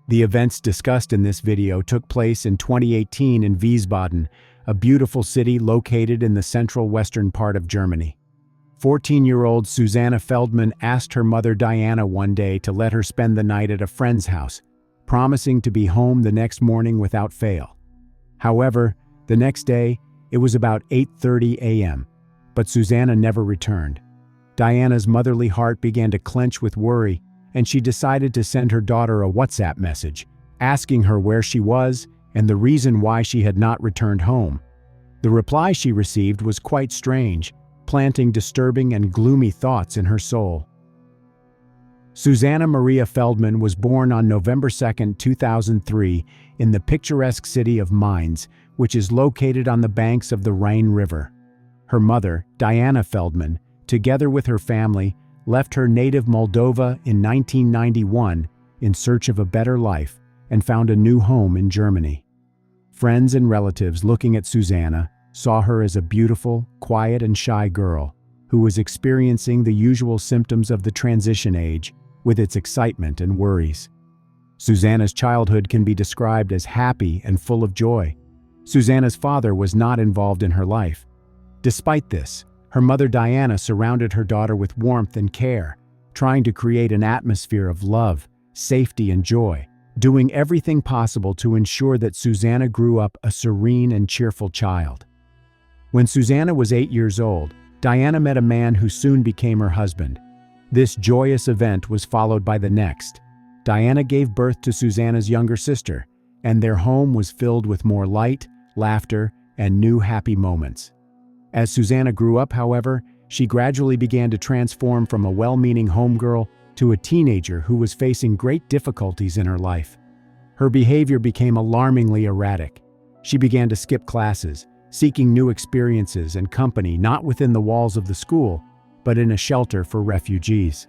The events discussed in this video took place in 2018 in Wiesbaden, a beautiful city located in the central western part of Germany. 14-year-old Susanna Feldman asked her mother Diana one day to let her spend the night at a friend's house, promising to be home the next morning without fail. However, the next day, it was about 8:30 a.m., but Susanna never returned. Diana's motherly heart began to clench with worry, and she decided to send her daughter a WhatsApp message, asking her where she was and the reason why she had not returned home. The reply she received was quite strange, planting disturbing and gloomy thoughts in her soul. Susanna Maria Feldman was born on November 2, 2003, in the picturesque city of Mainz, which is located on the banks of the Rhine River. Her mother, Diana Feldman, together with her family, left her native Moldova in 1991 in search of a better life and found a new home in Germany. Friends and relatives looking at Susanna saw her as a beautiful, quiet and shy girl who was experiencing the usual symptoms of the transition age with its excitement and worries. Susanna's childhood can be described as happy and full of joy. Susanna's father was not involved in her life. Despite this, her mother Diana surrounded her daughter with warmth and care, trying to create an atmosphere of love, safety, and joy, doing everything possible to ensure that Susanna grew up a serene and cheerful child. When Susanna was 8 years old, Diana met a man who soon became her husband. This joyous event was followed by the next. Diana gave birth to Susanna's younger sister, and their home was filled with more light, laughter, and new happy moments. As Susanna grew up, however, she gradually began to transform from a well-meaning homegirl to a teenager who was facing great difficulties in her life. Her behavior became alarmingly erratic. She began to skip classes, seeking new experiences and company not within the walls of the school, but in a shelter for refugees.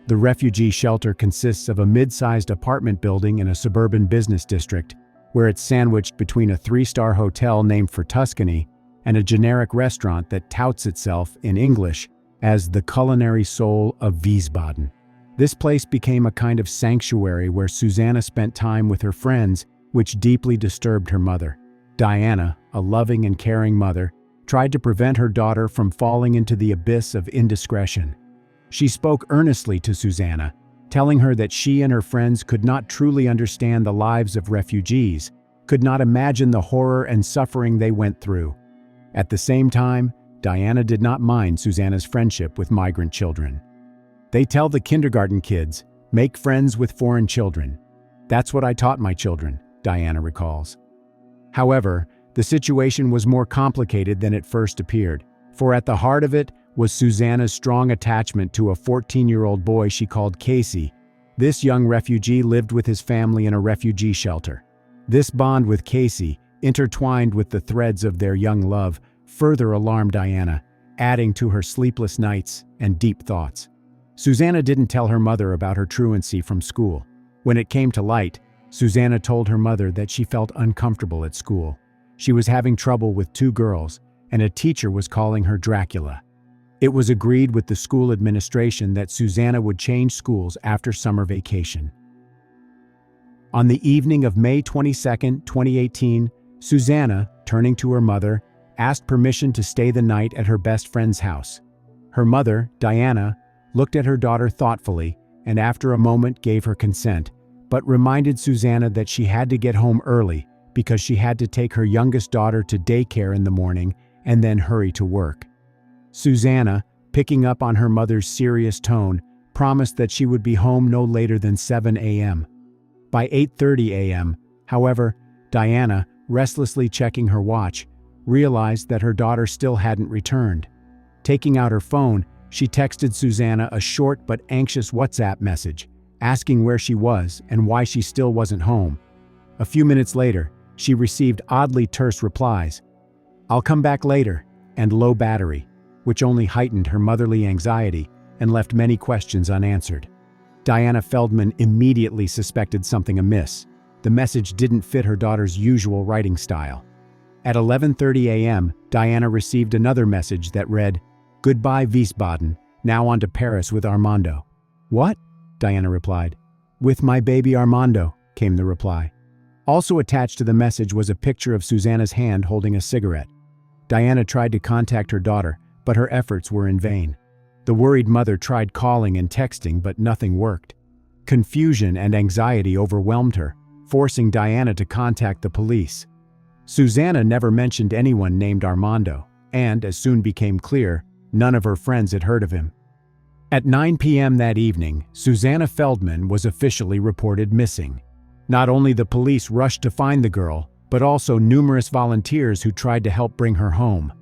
The refugee shelter consists of a mid-sized apartment building in a suburban business district, where it's sandwiched between a 3-star hotel named for Tuscany and a generic restaurant that touts itself, in English, as the culinary soul of Wiesbaden. This place became a kind of sanctuary where Susanna spent time with her friends, which deeply disturbed her mother. Diana, a loving and caring mother, tried to prevent her daughter from falling into the abyss of indiscretion. She spoke earnestly to Susanna, telling her that she and her friends could not truly understand the lives of refugees, could not imagine the horror and suffering they went through. At the same time, Diana did not mind Susanna's friendship with migrant children. "They tell the kindergarten kids, make friends with foreign children. That's what I taught my children," Diana recalls. However, the situation was more complicated than it first appeared, for at the heart of it was Susanna's strong attachment to a 14-year-old boy she called Casey. This young refugee lived with his family in a refugee shelter. This bond with Casey, intertwined with the threads of their young love, further alarmed Diana, adding to her sleepless nights and deep thoughts. Susanna didn't tell her mother about her truancy from school. When it came to light, Susanna told her mother that she felt uncomfortable at school. She was having trouble with 2 girls, and a teacher was calling her Dracula. It was agreed with the school administration that Susanna would change schools after summer vacation. On the evening of May 22, 2018, Susanna, turning to her mother, asked permission to stay the night at her best friend's house. Her mother, Diana, looked at her daughter thoughtfully and after a moment gave her consent, but reminded Susanna that she had to get home early because she had to take her youngest daughter to daycare in the morning and then hurry to work. Susanna, picking up on her mother's serious tone, promised that she would be home no later than 7 a.m. By 8:30 a.m., however, Diana, restlessly checking her watch, realized that her daughter still hadn't returned. Taking out her phone, she texted Susanna a short but anxious WhatsApp message, asking where she was and why she still wasn't home. A few minutes later, she received oddly terse replies, "I'll come back later," and "low battery," which only heightened her motherly anxiety and left many questions unanswered. Diana Feldman immediately suspected something amiss. The message didn't fit her daughter's usual writing style. At 11:30 a.m., Diana received another message that read, "Goodbye Wiesbaden, now on to Paris with Armando." "What?" Diana replied. "With my baby Armando. came the reply. Also attached to the message was a picture of Susanna's hand holding a cigarette. Diana tried to contact her daughter, but her efforts were in vain. The worried mother tried calling and texting, but nothing worked. Confusion and anxiety overwhelmed her, forcing Diana to contact the police. Susanna never mentioned anyone named Armando, and, as soon became clear, none of her friends had heard of him. At 9 p.m. that evening, Susanna Feldman was officially reported missing. Not only the police rushed to find the girl, but also numerous volunteers who tried to help bring her home.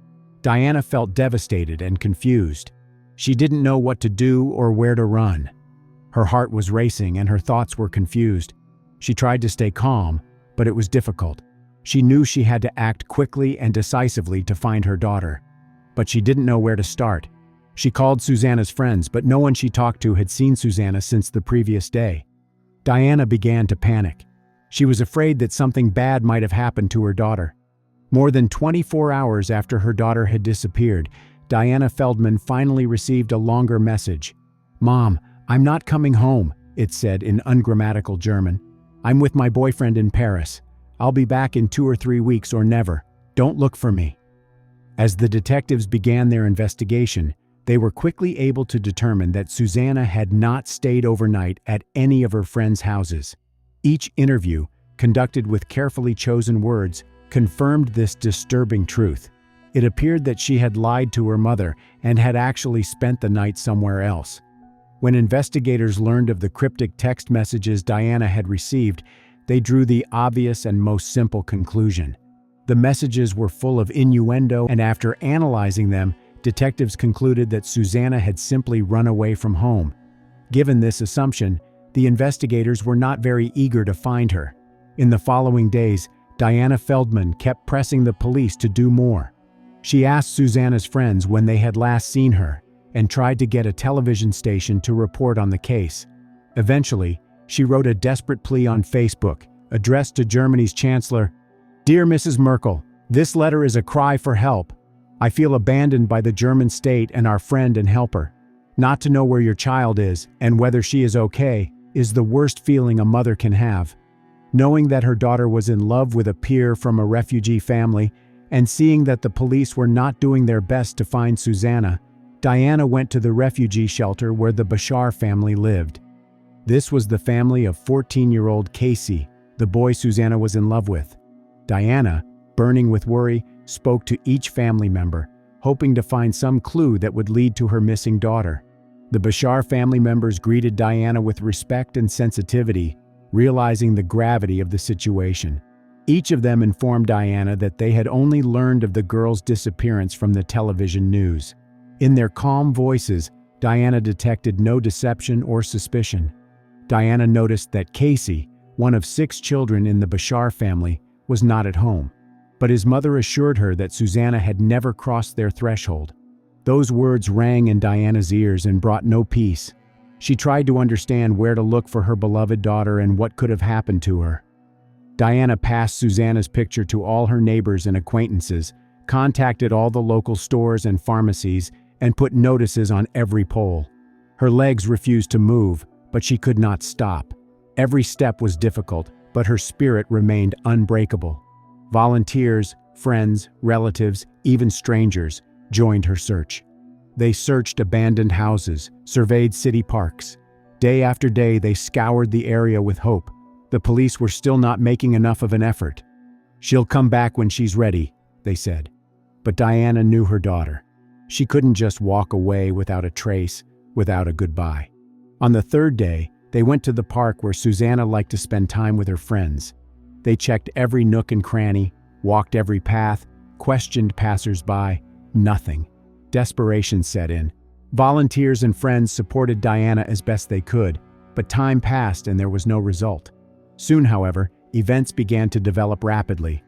Diana felt devastated and confused. She didn't know what to do or where to run. Her heart was racing and her thoughts were confused. She tried to stay calm, but it was difficult. She knew she had to act quickly and decisively to find her daughter. But she didn't know where to start. She called Susanna's friends, but no one she talked to had seen Susanna since the previous day. Diana began to panic. She was afraid that something bad might have happened to her daughter. More than 24 hours after her daughter had disappeared, Diana Feldman finally received a longer message. "Mom, I'm not coming home," it said in ungrammatical German. "I'm with my boyfriend in Paris. I'll be back in 2 or 3 weeks or never. Don't look for me." As the detectives began their investigation, they were quickly able to determine that Susanna had not stayed overnight at any of her friends' houses. Each interview, conducted with carefully chosen words, confirmed this disturbing truth. It appeared that she had lied to her mother and had actually spent the night somewhere else. When investigators learned of the cryptic text messages Diana had received, they drew the obvious and most simple conclusion. The messages were full of innuendo, and after analyzing them, detectives concluded that Susanna had simply run away from home. Given this assumption, the investigators were not very eager to find her. In the following days, Diana Feldman kept pressing the police to do more. She asked Susanna's friends when they had last seen her and tried to get a television station to report on the case. Eventually, she wrote a desperate plea on Facebook, addressed to Germany's Chancellor. "Dear Mrs. Merkel, this letter is a cry for help. I feel abandoned by the German state and our friend and helper. Not to know where your child is and whether she is okay is the worst feeling a mother can have. Knowing that her daughter was in love with a peer from a refugee family and seeing that the police were not doing their best to find Susanna, Diana went to the refugee shelter where the Bashar family lived. This was the family of 14-year-old Casey, the boy Susanna was in love with. Diana, burning with worry, spoke to each family member, hoping to find some clue that would lead to her missing daughter. The Bashar family members greeted Diana with respect and sensitivity, realizing the gravity of the situation. Each of them informed Diana that they had only learned of the girl's disappearance from the television news. In their calm voices, Diana detected no deception or suspicion. Diana noticed that Casey, one of 6 children in the Bashar family, was not at home, but his mother assured her that Susanna had never crossed their threshold. Those words rang in Diana's ears and brought no peace. She tried to understand where to look for her beloved daughter and what could have happened to her. Diana passed Susanna's picture to all her neighbors and acquaintances, contacted all the local stores and pharmacies, and put notices on every pole. Her legs refused to move, but she could not stop. Every step was difficult, but her spirit remained unbreakable. Volunteers, friends, relatives, even strangers joined her search. They searched abandoned houses, surveyed city parks. Day after day, they scoured the area with hope. The police were still not making enough of an effort. "She'll come back when she's ready," they said. But Diana knew her daughter. She couldn't just walk away without a trace, without a goodbye. On the 3rd day, they went to the park where Susanna liked to spend time with her friends. They checked every nook and cranny, walked every path, questioned passers-by. Nothing. Desperation set in. Volunteers and friends supported Diana as best they could, but time passed and there was no result. Soon, however, events began to develop rapidly.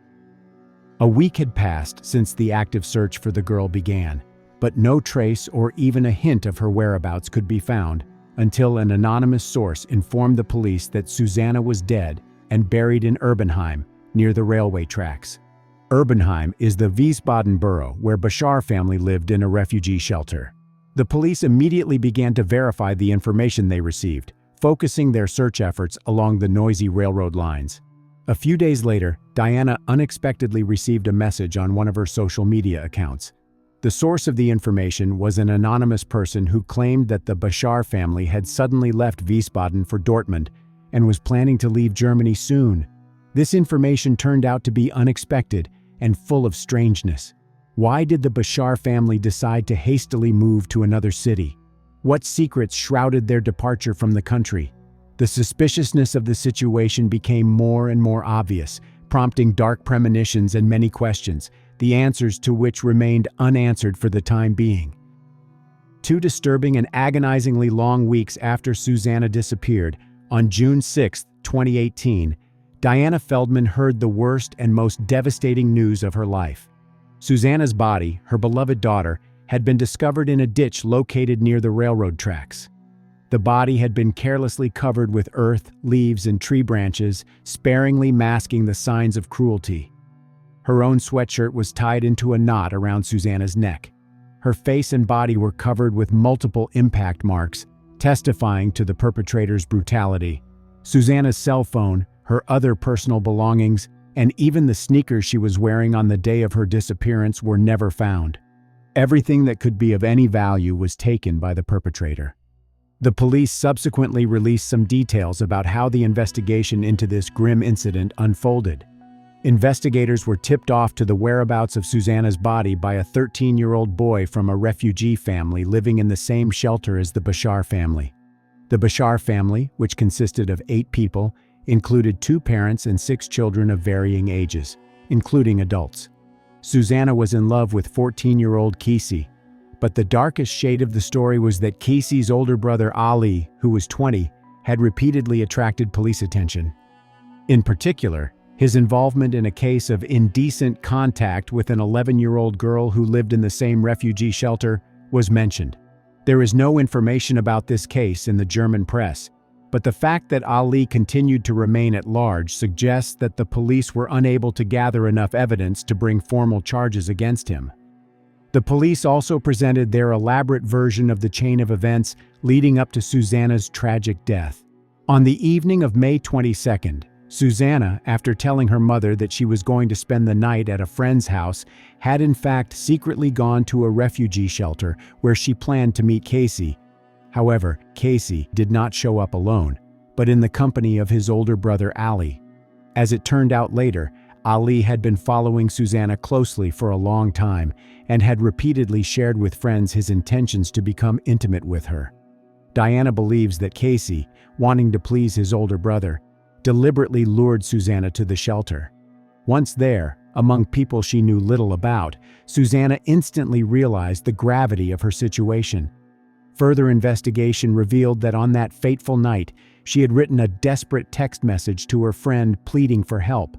A week had passed since the active search for the girl began, but no trace or even a hint of her whereabouts could be found until an anonymous source informed the police that Susanna was dead and buried in Erbenheim, near the railway tracks. Erbenheim is the Wiesbaden borough where Bashar family lived in a refugee shelter. The police immediately began to verify the information they received, focusing their search efforts along the noisy railroad lines. A few days later, Diana unexpectedly received a message on one of her social media accounts. The source of the information was an anonymous person who claimed that the Befor family had suddenly left Wiesbaden for Dortmund and was planning to leave Germany soon. This information turned out to be unexpected and full of strangeness. Why did the Befor family decide to hastily move to another city? What secrets shrouded their departure from the country? The suspiciousness of the situation became more and more obvious, prompting dark premonitions and many questions, the answers to which remained unanswered for the time being. 2 disturbing and agonizingly long weeks after Susanna disappeared, on June 6, 2018, Diana Feldman heard the worst and most devastating news of her life. Susanna's body, her beloved daughter, had been discovered in a ditch located near the railroad tracks. The body had been carelessly covered with earth, leaves, and tree branches, sparingly masking the signs of cruelty. Her own sweatshirt was tied into a knot around Susanna's neck. Her face and body were covered with multiple impact marks, testifying to the perpetrator's brutality. Susanna's cell phone, her other personal belongings, and even the sneakers she was wearing on the day of her disappearance were never found. Everything that could be of any value was taken by the perpetrator. The police subsequently released some details about how the investigation into this grim incident unfolded. Investigators were tipped off to the whereabouts of Susanna's body by a 13-year-old boy from a refugee family living in the same shelter as the Befor family. The Befor family, which consisted of 8 people, included 2 parents and 6 children of varying ages, including adults. Susanna was in love with 14-year-old Kisi, but the darkest shade of the story was that Kisi's older brother Ali, who was 20, had repeatedly attracted police attention. In particular, his involvement in a case of indecent contact with an 11-year-old girl who lived in the same refugee shelter was mentioned. There is no information about this case in the German press, but the fact that Ali continued to remain at large suggests that the police were unable to gather enough evidence to bring formal charges against him. The police also presented their elaborate version of the chain of events leading up to Susanna's tragic death. On the evening of May 22nd, Susanna, after telling her mother that she was going to spend the night at a friend's house, had in fact secretly gone to a refugee shelter where she planned to meet Casey. However, Casey did not show up alone, but in the company of his older brother Ali. As it turned out later, Ali had been following Susanna closely for a long time and had repeatedly shared with friends his intentions to become intimate with her. Diana believes that Casey, wanting to please his older brother, deliberately lured Susanna to the shelter. Once there, among people she knew little about, Susanna instantly realized the gravity of her situation. Further investigation revealed that on that fateful night, she had written a desperate text message to her friend pleading for help.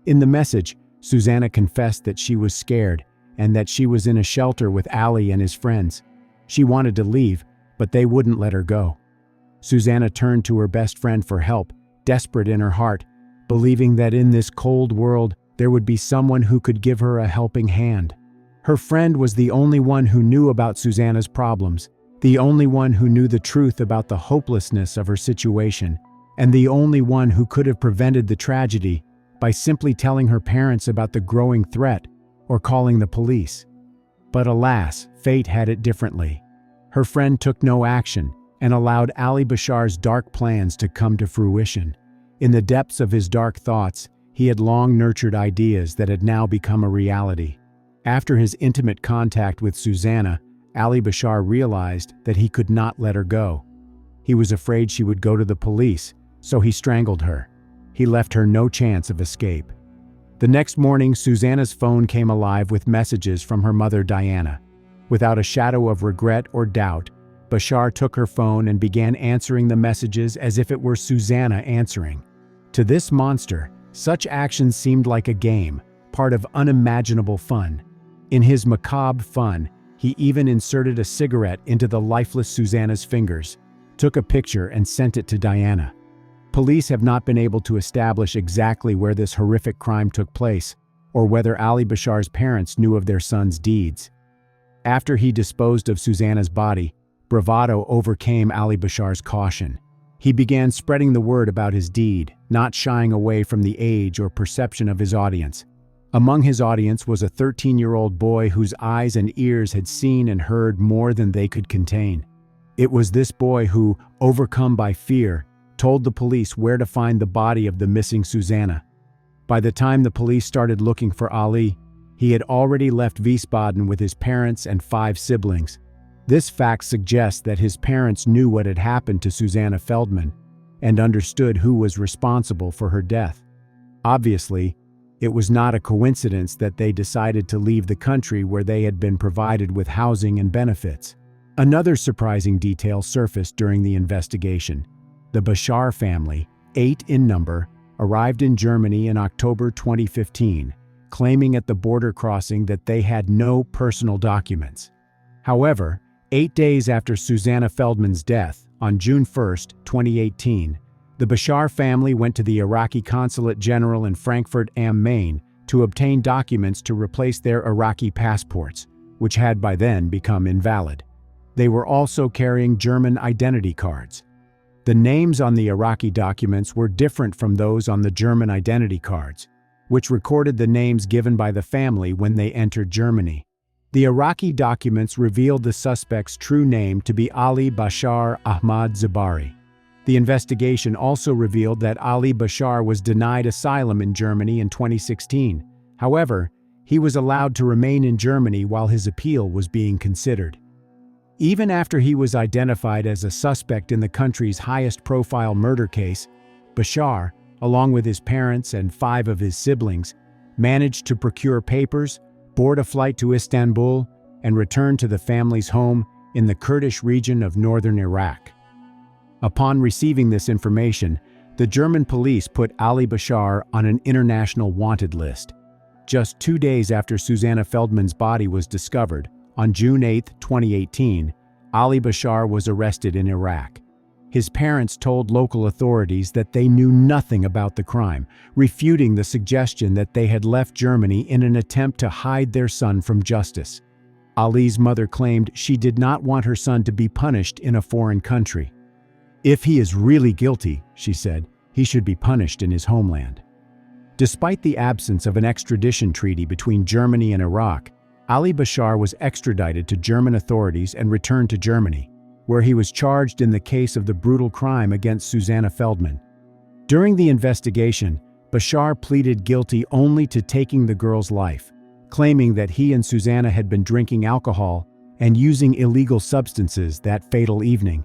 In the message, Susanna confessed that she was scared and that she was in a shelter with Ali and his friends. She wanted to leave, but they wouldn't let her go. Susanna turned to her best friend for help, desperate in her heart, believing that in this cold world there would be someone who could give her a helping hand. Her friend was the only one who knew about Susanna's problems, the only one who knew the truth about the hopelessness of her situation, and the only one who could have prevented the tragedy by simply telling her parents about the growing threat or calling the police. But alas, fate had it differently. Her friend took no action and allowed Ali Befor's dark plans to come to fruition. In the depths of his dark thoughts, he had long nurtured ideas that had now become a reality. After his intimate contact with Susanna, Ali Befor realized that he could not let her go. He was afraid she would go to the police, so he strangled her. He left her no chance of escape. The next morning, Susanna's phone came alive with messages from her mother Diana. Without a shadow of regret or doubt, Befor took her phone and began answering the messages as if it were Susanna answering. To this monster, such actions seemed like a game, part of unimaginable fun. In his macabre fun, he even inserted a cigarette into the lifeless Susanna's fingers, took a picture and sent it to Diana. Police have not been able to establish exactly where this horrific crime took place, or whether Ali Befor's parents knew of their son's deeds. After he disposed of Susanna's body, bravado overcame Ali Befor's caution. He began spreading the word about his deed, not shying away from the age or perception of his audience. Among his audience was a 13-year-old boy whose eyes and ears had seen and heard more than they could contain. It was this boy who, overcome by fear, told the police where to find the body of the missing Susanna. By the time the police started looking for Ali, he had already left Wiesbaden with his parents and 5 siblings. This fact suggests that his parents knew what had happened to Susanna Feldman and understood who was responsible for her death. Obviously, it was not a coincidence that they decided to leave the country where they had been provided with housing and benefits. Another surprising detail surfaced during the investigation. The Bashar family, 8 in number, arrived in Germany in October 2015, claiming at the border crossing that they had no personal documents. However, 8 days after Susanna Feldman's death, on June 1, 2018, the Bashar family went to the Iraqi Consulate General in Frankfurt am Main to obtain documents to replace their Iraqi passports, which had by then become invalid. They were also carrying German identity cards. The names on the Iraqi documents were different from those on the German identity cards, which recorded the names given by the family when they entered Germany. The Iraqi documents revealed the suspect's true name to be Ali Bashar Ahmad Zabari. The investigation also revealed that Ali Bashar was denied asylum in Germany in 2016. However, he was allowed to remain in Germany while his appeal was being considered. Even after he was identified as a suspect in the country's highest-profile murder case, Bashar, along with his parents and 5 of his siblings, managed to procure papers, board a flight to Istanbul, and return to the family's home in the Kurdish region of northern Iraq. Upon receiving this information, the German police put Ali Bashar on an international wanted list. Just 2 days after Susanna Feldman's body was discovered, on June 8, 2018, Ali Bashar was arrested in Iraq. His parents told local authorities that they knew nothing about the crime, refuting the suggestion that they had left Germany in an attempt to hide their son from justice. Ali's mother claimed she did not want her son to be punished in a foreign country. "If he is really guilty," she said, "he should be punished in his homeland." Despite the absence of an extradition treaty between Germany and Iraq, Ali Bashar was extradited to German authorities and returned to Germany, where he was charged in the case of the brutal crime against Susanna Feldman. During the investigation, Bashar pleaded guilty only to taking the girl's life, claiming that he and Susanna had been drinking alcohol and using illegal substances that fatal evening.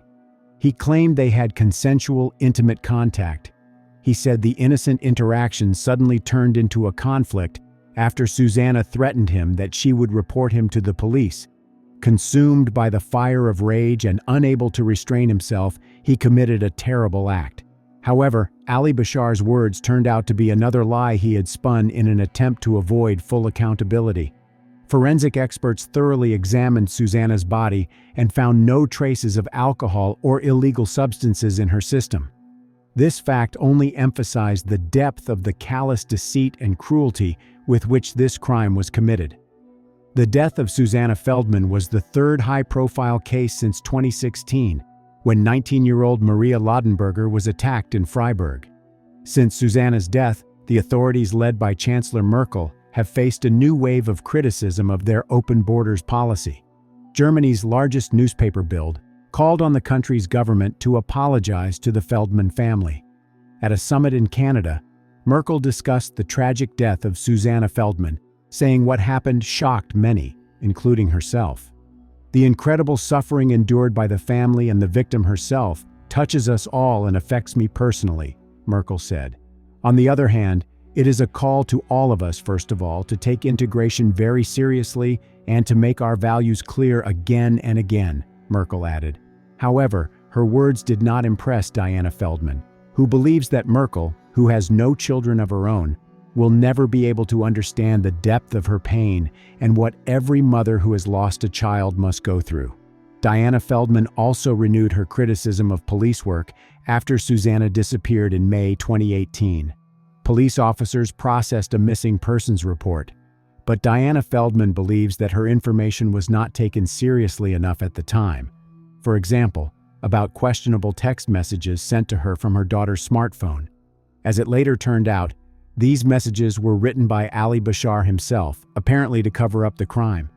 He claimed they had consensual, intimate contact. He said the innocent interaction suddenly turned into a conflict after Susanna threatened him that she would report him to the police. Consumed by the fire of rage and unable to restrain himself, he committed a terrible act. However, Ali Bashar's words turned out to be another lie he had spun in an attempt to avoid full accountability. Forensic experts thoroughly examined Susanna's body and found no traces of alcohol or illegal substances in her system. This fact only emphasized the depth of the callous deceit and cruelty with which this crime was committed. The death of Susanna Feldman was the 3rd high-profile case since 2016, when 19-year-old Maria Laudenberger was attacked in Freiburg. Since Susanna's death, the authorities led by Chancellor Merkel have faced a new wave of criticism of their open borders policy. Germany's largest newspaper Bild called on the country's government to apologize to the Feldman family. At a summit in Canada, Merkel discussed the tragic death of Susanna Feldman, saying what happened shocked many, including herself. "The incredible suffering endured by the family and the victim herself touches us all and affects me personally," Merkel said. On the other hand, it is a call to all of us, first of all, to take integration very seriously and to make our values clear again and again, Merkel added. However, her words did not impress Diana Feldman, who believes that Merkel, who has no children of her own, will never be able to understand the depth of her pain and what every mother who has lost a child must go through. Diana Feldman also renewed her criticism of police work after Susanna disappeared in May 2018. Police officers processed a missing persons report, but Diana Feldman believes that her information was not taken seriously enough at the time. For example, about questionable text messages sent to her from her daughter's smartphone. As it later turned out, these messages were written by Ali Bashar himself, apparently to cover up the crime.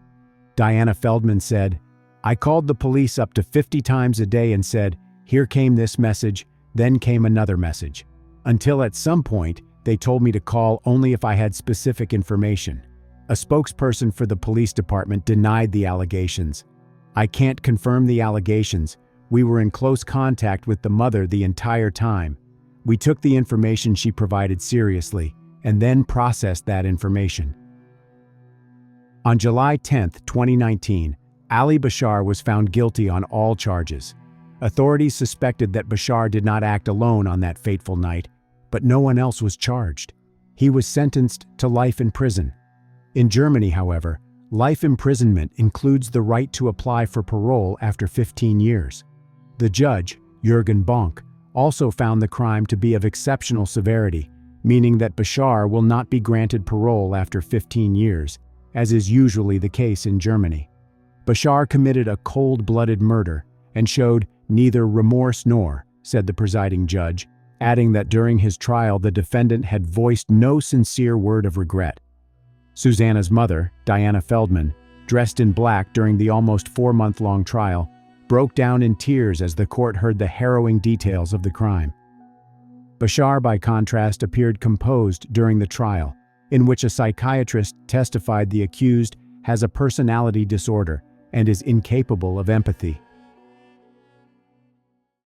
Diana Feldman said, "I called the police up to 50 times a day and said, 'Here came this message, then came another message,' until at some point they told me to call only if I had specific information." A spokesperson for the police department denied the allegations. "I can't confirm the allegations. We were in close contact with the mother the entire time. We took the information she provided seriously and then processed that information." On July 10, 2019, Ali Bashar was found guilty on all charges. Authorities suspected that Bashar did not act alone on that fateful night, but no one else was charged. He was sentenced to life in prison. In Germany, however, life imprisonment includes the right to apply for parole after 15 years. The judge, Jürgen Bonk, also found the crime to be of exceptional severity, meaning that Bashar will not be granted parole after 15 years, as is usually the case in Germany. Bashar committed a cold-blooded murder and showed neither remorse nor, said the presiding judge, adding that during his trial the defendant had voiced no sincere word of regret. Susanna's mother, Diana Feldman, dressed in black during the almost 4-month-long trial, broke down in tears as the court heard the harrowing details of the crime. Bashar, by contrast, appeared composed during the trial, in which a psychiatrist testified the accused has a personality disorder and is incapable of empathy.